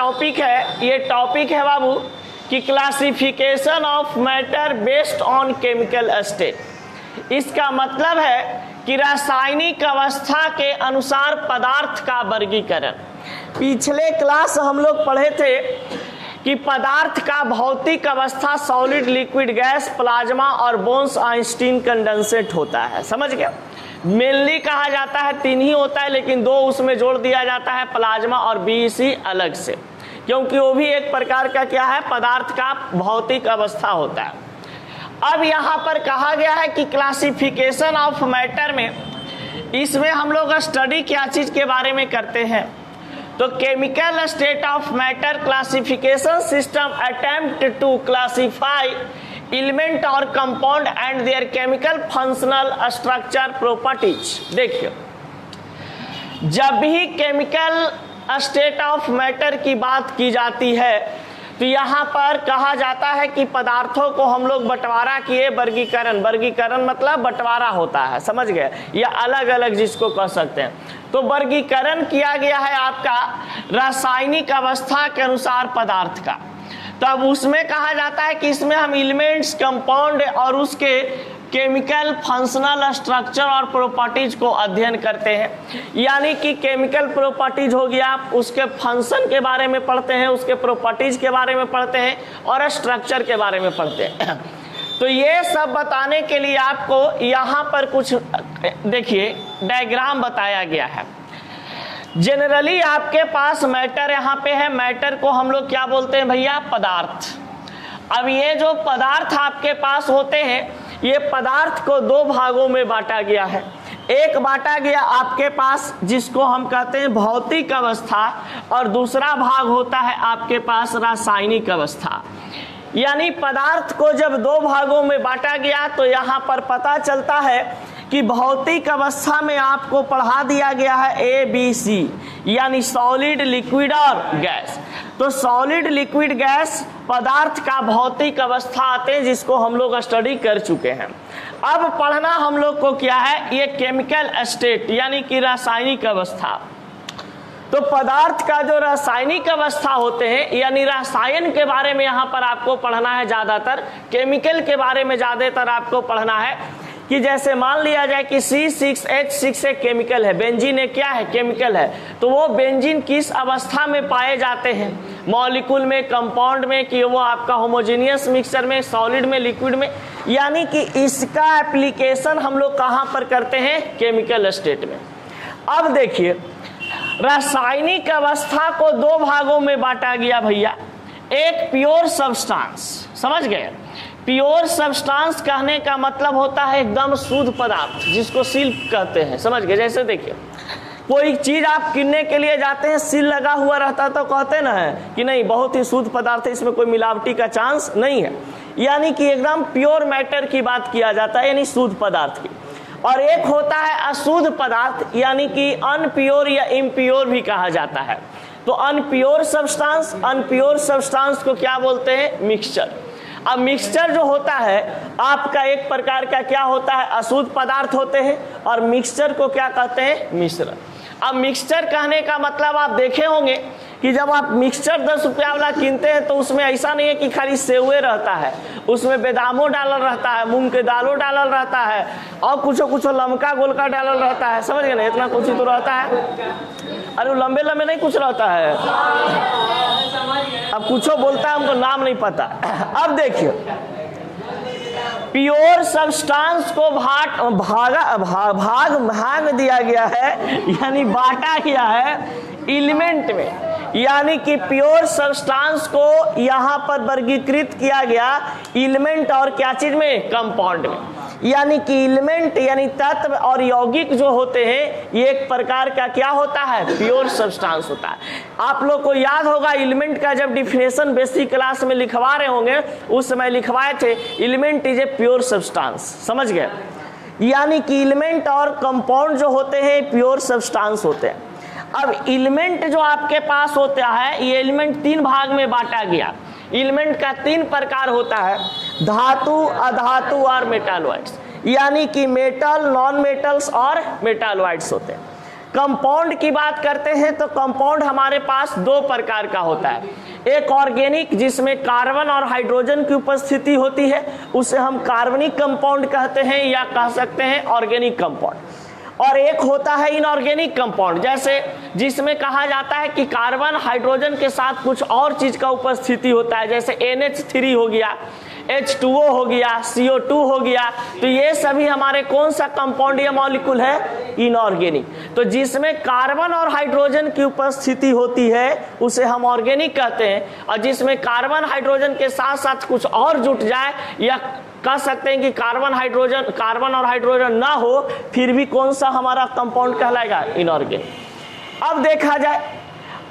Topic है, ये topic है बाबू कि classification of matter based on chemical state. इसका मतलब है कि रासायनिक अवस्था के अनुसार पदार्थ का वर्गीकरण। पिछले क्लास हम लोग पढ़े थे कि पदार्थ का भौतिक अवस्था सॉलिड, लिक्विड, गैस, प्लाज्मा और बोन्स आइंस्टीन कंडेंसेट होता है। समझ गया? मेनली कहा जाता है 3 ही होता है, लेकिन 2 उसमें जोड़ दिया जाता है, प्लाज्मा और बीईसी अलग से, क्योंकि वो भी एक प्रकार का क्या है, पदार्थ का भौतिक अवस्था होता है। अब यहाँ पर कहा गया है कि क्लासिफिकेशन ऑफ मैटर में, इसमें हम लोग स्टडी क्या चीज के बारे में करते हैं, तो chemical state of matter classification system attempt to classify element और compound and their chemical functional structure properties. देखिए, जब भी केमिकल स्टेट ऑफ मैटर की बात की जाती है तो यहाँ पर कहा जाता है कि पदार्थों को हम लोग बंटवारा किए, वर्गीकरण मतलब बंटवारा होता है, समझ गए, या अलग अलग जिसको कह सकते हैं। तो वर्गीकरण किया गया है आपका रासायनिक अवस्था के अनुसार पदार्थ का। तब उसमें कहा जाता है कि इसमें हम एलिमेंट्स, कंपाउंड और उसके केमिकल फंक्शनल स्ट्रक्चर और प्रॉपर्टीज को अध्ययन करते हैं। यानी कि केमिकल प्रॉपर्टीज हो गया, उसके फंक्शन के बारे में पढ़ते हैं, उसके प्रॉपर्टीज के बारे में पढ़ते हैं और स्ट्रक्चर के बारे में पढ़ते हैं। तो ये सब बताने के लिए आपको यहाँ पर कुछ देखिए डायग्राम बताया गया है। जनरली आपके पास मैटर यहाँ पे है, मैटर को हम लोग क्या बोलते हैं भैया, पदार्थ। अब ये जो पदार्थ आपके पास होते हैं, ये पदार्थ को 2 भागों में बांटा गया है। एक बांटा गया आपके पास जिसको हम कहते हैं भौतिक अवस्था, और दूसरा भाग होता है आपके पास रासायनिक अवस्था। यानी पदार्थ को जब 2 भागों में बांटा गया तो यहाँ पर पता चलता है कि भौतिक अवस्था में आपको पढ़ा दिया गया है ABC, यानी सॉलिड, लिक्विड और गैस। तो सॉलिड, लिक्विड, गैस पदार्थ का भौतिक अवस्था आते हैं, जिसको हम लोग स्टडी कर चुके हैं। अब पढ़ना हम लोग को क्या है, ये केमिकल स्टेट यानी कि रासायनिक अवस्था। तो पदार्थ का जो रासायनिक अवस्था होते हैं, यानी रसायन के बारे में यहाँ पर आपको पढ़ना है ज्यादातर, केमिकल के बारे में ज्यादातर आपको पढ़ना है। कि जैसे मान लिया जाए कि C6H6 एक केमिकल है, बेंजीन एक क्या है, केमिकल है। तो वो बेंजीन किस अवस्था में पाए जाते हैं, मॉलिक्यूल में, कंपाउंड में, कि वो आपका होमोजेनियस मिक्सचर में, सॉलिड में, लिक्विड में। यानी कि इसका एप्लीकेशन हम लोग कहाँ पर करते हैं, केमिकल स्टेट में। अब देखिए, रासायनिक अवस्था को 2 भागों में बांटा गया भैया। एक प्योर सब्सटेंस, समझ गए, प्योर सब्सटेंस कहने का मतलब होता है एकदम शुद्ध पदार्थ, जिसको सील कहते हैं, समझ गए। जैसे देखिए, कोई चीज आप किनने के लिए जाते हैं, सील लगा हुआ रहता तो कहते ना है कि नहीं बहुत ही शुद्ध पदार्थ है, इसमें कोई मिलावटी का चांस नहीं है। यानी कि एकदम प्योर मैटर की बात किया जाता है, यानी शुद्ध पदार्थ की। और एक होता है अशुद्ध पदार्थ, यानी कि अनप्योर या इम्प्योर भी कहा जाता है। तो अनप्योर सब्सटेंस को क्या बोलते हैं, मिक्सचर। अब मिक्सचर जो होता है आपका एक प्रकार का क्या होता है, अशुद्ध पदार्थ होते हैं, और मिक्सचर को क्या कहते हैं, मिश्रण। अब मिक्सचर कहने का मतलब आप देखे होंगे कि जब आप मिक्सचर 10 रुपया वाला किनते हैं तो उसमें ऐसा नहीं है कि खाली सेवे रहता है, उसमें बेदामो डालल रहता है, मूंग के दालों डालल रहता है, और कुछ लमका गोलका डालल रहता है, समझ गए ना, इतना कुछ ही तो रहता है। अरे लंबे लंबे नहीं कुछ रहता है, अब कुछ बोलता है, हमको नाम नहीं पता। अब देखिए, प्योर सब्सटेंस को भाग दिया गया है, यानी बांटा गया है एलिमेंट में। यानी कि प्योर सब्सटेंस को यहाँ पर वर्गीकृत किया गया एलिमेंट और क्या चीज में, कंपाउंड में। यानी कि एलिमेंट यानी तत्व और यौगिक जो होते हैं, ये एक प्रकार का क्या होता है, प्योर सब्सटेंस होता है। आप लोग को याद होगा एलिमेंट का जब डिफिनेशन बेसिक क्लास में लिखवा रहे होंगे, उस समय लिखवाए थे element is a pure substance, समझ गए। यानी कि एलिमेंट और कंपाउंड जो होते हैं प्योर सब्सटेंस होते हैं। अब एलिमेंट जो आपके पास होता है, ये एलिमेंट 3 भाग में बांटा गया। एलिमेंट का 3 प्रकार होता है, धातु, अधातु और मेटालॉइड्स। यानी कि मेटल, नॉन मेटल्स और मेटालॉइड्स होते हैं। कंपाउंड की बात करते हैं तो कंपाउंड हमारे पास दो प्रकार का होता है, एक ऑर्गेनिक जिसमें कार्बन और हाइड्रोजन की उपस्थिति होती है, उसे हम कार्बनिक कंपाउंड कहते हैं या कह सकते हैं ऑर्गेनिक कंपाउंड, और एक होता है इनऑर्गेनिक कंपाउंड, जैसे जिसमें कहा जाता है कि कार्बन हाइड्रोजन के साथ कुछ और चीज का उपस्थिति होता है, जैसे NH3 हो गया, H2O हो गया, CO2 हो गया। तो ये सभी हमारे कौन सा कंपाउंड या मॉलिक्यूल है? इनऑर्गेनिक। तो जिसमें कार्बन और हाइड्रोजन की उपस्थिति होती है उसे हम ऑर्गेनिक कहते हैं, और जिसमें कार्बन हाइड्रोजन के साथ साथ कुछ और जुट जाए या कह सकते हैं कि कार्बन और हाइड्रोजन ना हो फिर भी कौन सा हमारा कंपाउंड कहलाएगा? इनऑर्गेनिक। अब देखा जाए,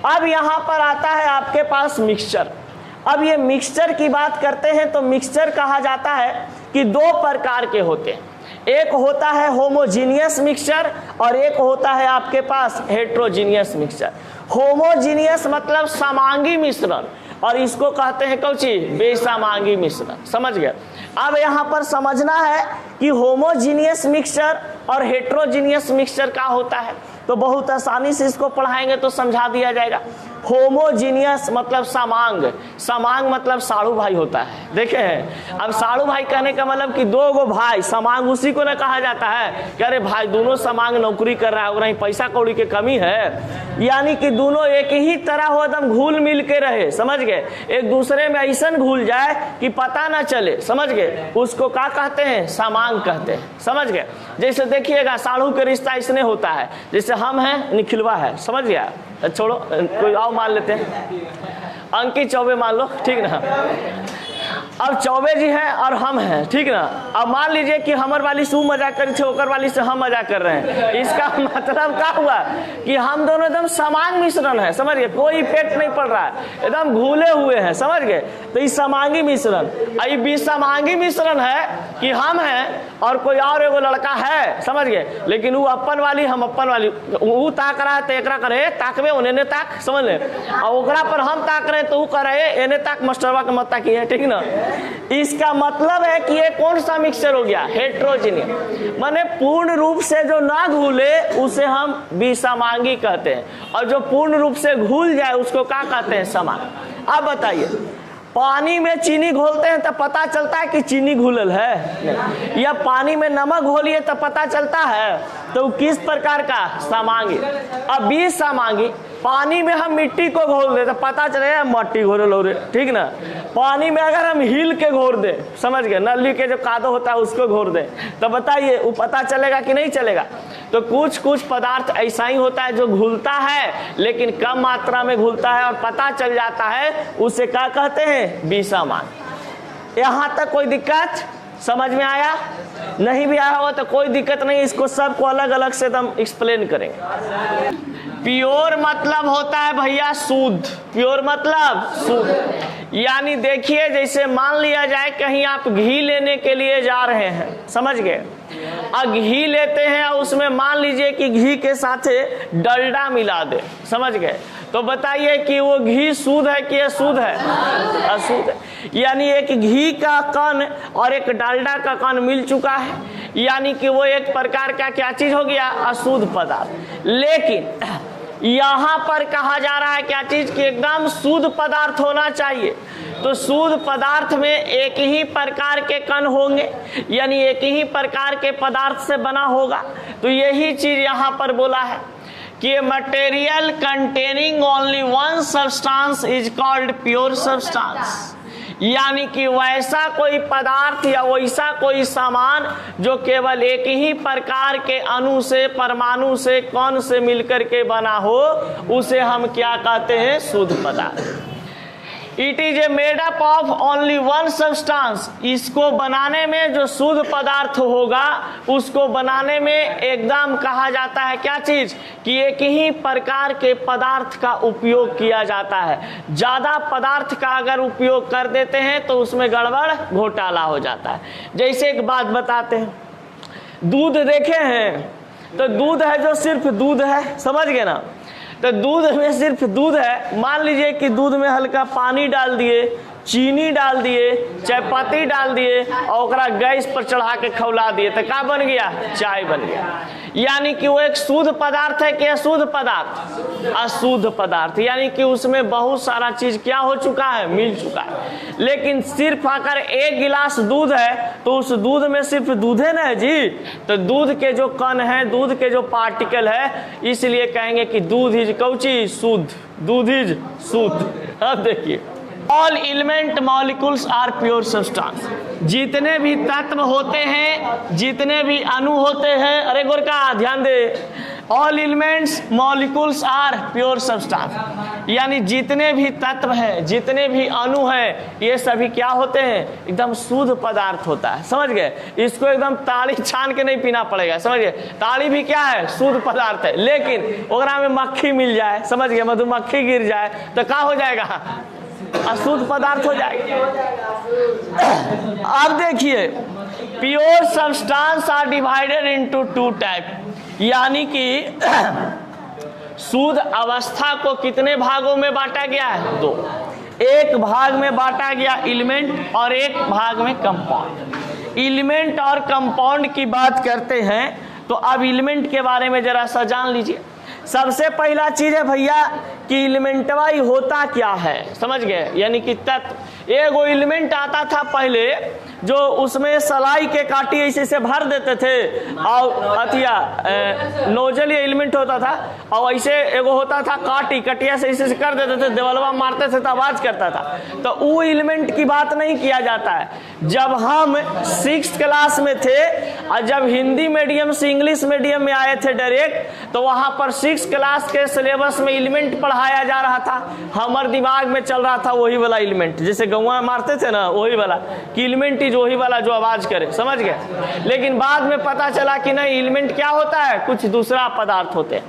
अब यहां पर आता है आपके पास मिक्सचर। अब ये मिक्सचर की बात करते हैं तो मिक्सचर कहा जाता है कि दो प्रकार के होते हैं, एक होता है होमोजीनियस मिक्सचर और एक होता है आपके पास हेट्रोजीनियस मिक्सचर। होमोजीनियस मतलब समांगी मिश्रण, और इसको कहते हैं कौची? बेसमांगी मिश्रण। समझ गए? अब यहाँ पर समझना है कि होमोजीनियस मिक्सचर और हेट्रोजीनियस मिक्सचर क्या होता है, तो बहुत आसानी से इसको पढ़ाएंगे तो समझा दिया जाएगा। होमोजीनियस मतलब समांग, समांग मतलब साड़ू भाई होता है। देखे हैं, अब साड़ू भाई कहने का मतलब कि दो गो भाई, समांग उसी को ना कहा जाता है कि अरे भाई दोनों समांग नौकरी कर रहा है और नहीं पैसा कौड़ी की कमी है, यानी कि दोनों एक ही तरह हो, एकदम घुल मिल के रहे। समझ गए? एक दूसरे में ऐसा घुल जाए कि पता ना चले। समझ गए? उसको क्या कहते हैं? समांग कहते हैं। समझ गए? जैसे देखिएगा साड़ू के रिश्ता इसने होता है, जैसे हम हैं निखिलवा है। समझ गया? छोड़ो, कोई और मान लेते हैं, अंकित चौबे मान लो, ठीक ना। अब चौबे जी हैं और हम हैं, ठीक ना। अब मान लीजिए कि हमर वाली सू मजाक करी थे, ओकर वाली से हम मजाक कर रहे हैं। इसका मतलब क्या हुआ कि हम दोनों एकदम समान मिश्रण है। समझ गए? कोई इफेक्ट नहीं पड़ रहा है, एकदम घुले हुए हैं। समझ गए? तो ये समांगी मिश्रण, ये विसमांगी मिश्रण है कि हम हैं और कोई और एगो लड़का है। समझ गए? लेकिन वो अपन वाली, हम अपन वाली, वो ताक रहा है तो एकरा करे ताकबे उन्हें ताक। समझ ले? और ओकरा पर हम ताक रहे तो वो करे एने ताक, मास्टरवा के मत ताकी है, ठीक ना। इसका मतलब है कि ये कौन सा मिक्सचर हो गया? हेट्रोजीनियस, माने पूर्ण रूप से जो ना घुले उसे हम विसमांगी कहते हैं, और जो पूर्ण रूप से घुल जाए उसको क्या कहते हैं? समांग। अब बताइए, पानी में चीनी घोलते हैं तो पता चलता है कि चीनी घुलल है, या पानी में नमक घोलिए तो पता चलता है, तो किस प्रकार का? समांगी। अब विसमांगी, पानी में हम मिट्टी को घोल दे तो पता चलेगा मट्टी घोरल हो रहे, ठीक ना। पानी में अगर हम हिल के घोर दे, समझ गए, नली के जो कादो होता है उसको घोर दे, तो बताइए वो पता चलेगा कि नहीं चलेगा? तो कुछ कुछ पदार्थ ऐसा ही होता है जो घुलता है लेकिन कम मात्रा में घुलता है और पता चल जाता है, उसे क्या कहते हैं? विसमांग। यहाँ तक कोई दिक्कत समझ में आया? नहीं भी आया हो तो कोई दिक्कत नहीं, इसको सबको अलग अलग से हम एक्सप्लेन करेंगे। प्योर मतलब होता है भैया शुद्ध, प्योर मतलब शुद्ध। यानी देखिए, जैसे मान लिया जाए कहीं आप घी लेने के लिए जा रहे हैं, समझ गए, अब घी लेते हैं और उसमें मान लीजिए कि घी के साथ डलडा मिला दे, समझ गए, तो बताइए कि वो घी शुद्ध है कि अशुद्ध है? अशुद्ध है। यानी एक घी का कण और एक डालडा का कण मिल चुका है, यानी कि वो एक प्रकार का क्या चीज हो गया? अशुद्ध पदार्थ। लेकिन यहाँ पर कहा जा रहा है क्या चीज कि एकदम शुद्ध पदार्थ होना चाहिए, तो शुद्ध पदार्थ में एक ही प्रकार के कण होंगे, यानी एक ही प्रकार के पदार्थ से बना होगा। तो यही चीज यहाँ पर बोला है कि material containing only one substance is called pure substance, यानी कि वैसा कोई पदार्थ या वैसा कोई सामान जो केवल एक ही प्रकार के अणु से, परमाणु से, कण से मिलकर के बना हो, उसे हम क्या कहते हैं? शुद्ध पदार्थ। It is a made up of only one substance, इसको बनाने में जो शुद्ध पदार्थ होगा उसको बनाने में एकदम कहा जाता है क्या चीज कि एक ही प्रकार के पदार्थ का उपयोग किया जाता है। ज्यादा पदार्थ का अगर उपयोग कर देते हैं तो उसमें गड़बड़ घोटाला हो जाता है। जैसे एक बात बताते हैं, दूध देखे हैं तो दूध है जो सिर्फ दूध है, समझ गए ना, तो दूध में सिर्फ दूध है। मान लीजिए कि दूध में हल्का पानी डाल दिए चीनी डाल दिए, चाय पत्ती डाल दिए और ओकरा गैस पर चढ़ा के खौला दिए तो का बन गया? चाय बन गया। यानी कि वो एक शुद्ध पदार्थ है कि अशुद्ध पदार्थ? अशुद्ध पदार्थ। यानी कि उसमें बहुत सारा चीज क्या हो चुका है? मिल चुका है। लेकिन सिर्फ अगर एक गिलास दूध है तो उस दूध में सिर्फ दूध है ना जी, तो दूध के जो कण है, दूध के जो पार्टिकल है, इसलिए कहेंगे कि दूध इज कौची? शुद्ध। दूध इज शुद्ध। अब देखिए, all element molecules are pure substance. जितने भी तत्व होते हैं, जितने भी अणु होते हैं, अरे गोरका ध्यान दे, all elements molecules are pure substance. यानी जितने भी तत्व हैं, जितने भी अणु हैं, ये सभी क्या होते हैं? एकदम शुद्ध पदार्थ होता है। समझ गए? इसको एकदम ताड़ी छान के नहीं पीना पड़ेगा। समझ गए? ताड़ी भी क्या है? शुद्ध पदार्थ है। लेकिन ओकरा में मक्खी मिल जाए, समझ गए, मधुमक्खी गिर जाए तो क्या हो जाएगा? अशुद्ध पदार्थ हो जाएगा। अब देखिए, pure substance are divided into two type. यानी कि शुद्ध अवस्था को कितने भागों में बांटा गया है? दो। एक भाग में बांटा गया एलिमेंट और एक भाग में कंपाउंड। एलिमेंट और कंपाउंड की बात करते हैं तो अब एलिमेंट के बारे में जरा सा जान लीजिए। सबसे पहला चीज है भैया कि एलिमेंटवा होता क्या है? समझ गए? यानी कि तत्व। एगो एलिमेंट आता था पहले जो उसमें सलाई के काटी ऐसे से भर देते थे और अथिया नोजल ये एलिमेंट होता था और ऐसे एगो होता था काटी, कटिया से ऐसे कर देते थे, देवलवा मारते थे तो आवाज करता था। तो वो एलिमेंट की बात नहीं किया जाता है। जब हम 6th क्लास में थे और जब हिंदी मीडियम से इंग्लिश मीडियम में आए थे डायरेक्ट, तो वहां पर 6th क्लास के सिलेबस में एलिमेंट पढ़ाया जा रहा था। हमारे दिमाग में चल रहा था वही वाला एलिमेंट, जैसे गौवा मारते थे ना, वही वाला कि एलिमेंट ही वही वाला जो आवाज करे। समझ गए? लेकिन बाद में पता चला कि नहीं, एलिमेंट क्या होता है? कुछ दूसरा पदार्थ होते हैं।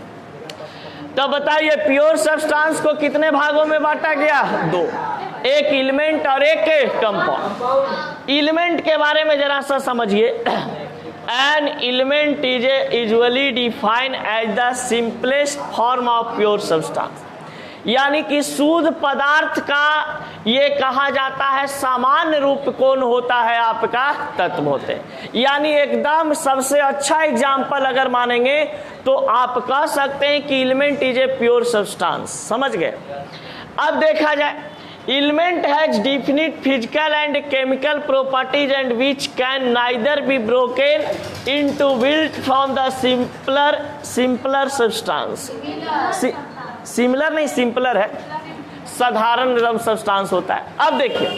तो बताइए, प्योर सब्सटेंस को कितने भागों में बांटा गया? दो। एक एलिमेंट और एक कंपाउंड। एलिमेंट के बारे में जरा सा समझिए। An element is usually defined as the simplest form of pure substance. यानी कि शुद्ध पदार्थ का ये कहा जाता है सामान्य रूप कौन होता है? आपका तत्व होते हैं। यानी एकदम सबसे अच्छा एग्जाम्पल अगर मानेंगे तो आप कह सकते हैं कि element is a pure substance. समझ गए? अब देखा जाए, element has definite physical and chemical properties and which can neither be broken into built from the simpler substance. Similar नहीं, सिंपलर है, साधारण सब्सटेंस होता है। अब देखिए,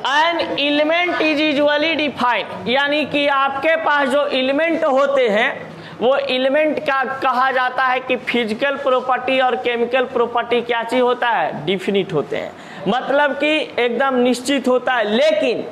N element is usually defined. यानी कि आपके पास जो एलिमेंट होते हैं वो एलिमेंट का कहा जाता है कि फिजिकल प्रॉपर्टी और केमिकल प्रॉपर्टी क्या चीज होता है? डिफिनिट होते हैं, मतलब कि एकदम निश्चित होता है। लेकिन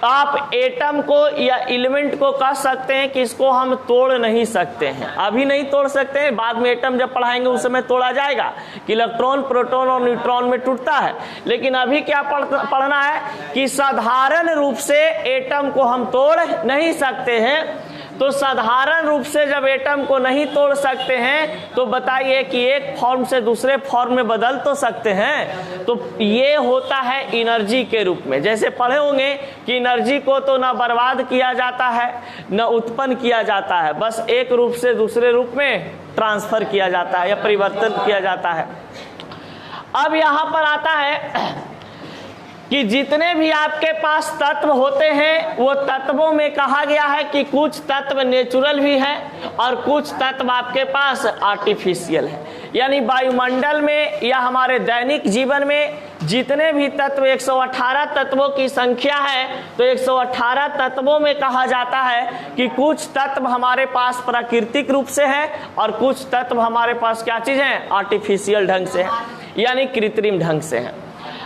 आप एटम को या एलिमेंट को कह सकते हैं कि इसको हम तोड़ नहीं सकते हैं। अभी नहीं तोड़ सकते हैं, बाद में एटम जब पढ़ाएंगे उस समय तोड़ा जाएगा कि इलेक्ट्रॉन, प्रोटॉन और न्यूट्रॉन में टूटता है। लेकिन अभी क्या पढ़ना है कि साधारण रूप से एटम को हम तोड़ नहीं सकते हैं। तो साधारण रूप से जब एटम को नहीं तोड़ सकते हैं तो बताइए कि एक फॉर्म से दूसरे फॉर्म में बदल तो सकते हैं। तो ये होता है एनर्जी के रूप में। जैसे पढ़े होंगे कि एनर्जी को तो ना बर्बाद किया जाता है न उत्पन्न किया जाता है, बस एक रूप से दूसरे रूप में ट्रांसफर किया जाता है या परिवर्तन किया जाता है। अब यहाँ पर आता है कि जितने भी आपके पास तत्व होते हैं वो तत्वों में कहा गया है कि कुछ तत्व नेचुरल भी हैं और कुछ तत्व आपके पास आर्टिफिशियल है। यानी वायुमंडल में या हमारे दैनिक जीवन में जितने भी तत्व 118 तत्वों की संख्या है, तो 118 तत्वों में कहा जाता है कि कुछ तत्व हमारे पास प्राकृतिक रूप से है और कुछ तत्व हमारे पास क्या चीज है? आर्टिफिशियल ढंग से है, यानी कृत्रिम ढंग से है।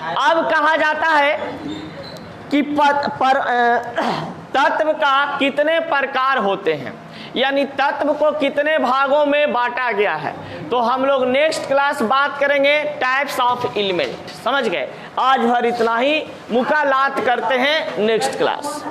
अब कहा जाता है कि तत्व का कितने प्रकार होते हैं, यानी तत्व को कितने भागों में बांटा गया है। तो हम लोग नेक्स्ट क्लास बात करेंगे टाइप्स ऑफ एलिमेंट। समझ गए? आज भर इतना ही, मुकालात करते हैं नेक्स्ट क्लास।